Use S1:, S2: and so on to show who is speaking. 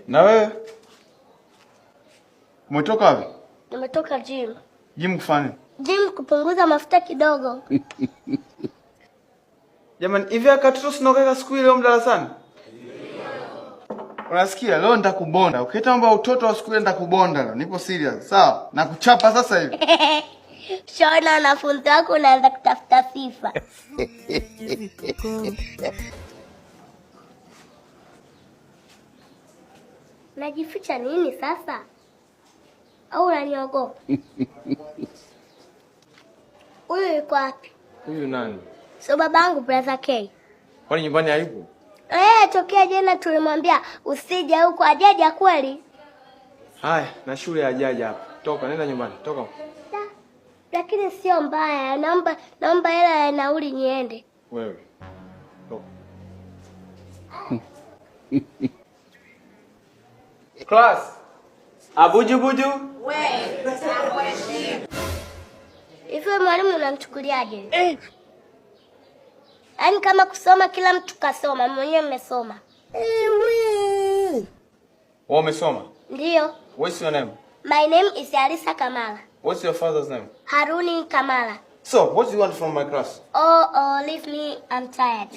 S1: Na wewe? Umetoka wapi?
S2: Nimetoka gym.
S1: Gym kufanya?
S2: Gym kupunguza mafuta kidogo.
S1: Jamani, hivi akatoto sinokaeka siku ile darasani? Unasikia? Leo nitakubonda. Ukiita mambo ya utoto wa siku ile nitakubonda leo. Nipo serious. Sawa? Nakuchapa sasa hivi.
S2: Shona wanafunzi wako unaanza kutafuta sifa. Najificha nini sasa? Au unaniogopa? Huyu yuko wapi?
S1: Huyu nani?
S2: So babangu brother K.
S1: Kwani nyumbani hayupo?
S2: Tokea jana tulimwambia usije huko, ajaja kweli?
S1: Haya, na shule hajaja hapa. Toka, nenda nyumbani. Toka.
S2: Lakini sio mbaya. Naomba hela ya nauli niende.
S1: Wewe. Toka. Class. Abuju buju.
S2: Wewe, nakuheshimu. Hivi mwalimu unamchukuliaje? Yaani kama kusoma kila mtu kasoma, mwenyewe mmesoma.
S1: Wewe umesoma?
S2: Ndio.
S1: What's your name?
S2: My name is Alisa Kamala.
S1: What's your father's name?
S2: Haruni Kamala.
S1: So, what do you want from my class?
S2: Oh, leave me. I'm tired.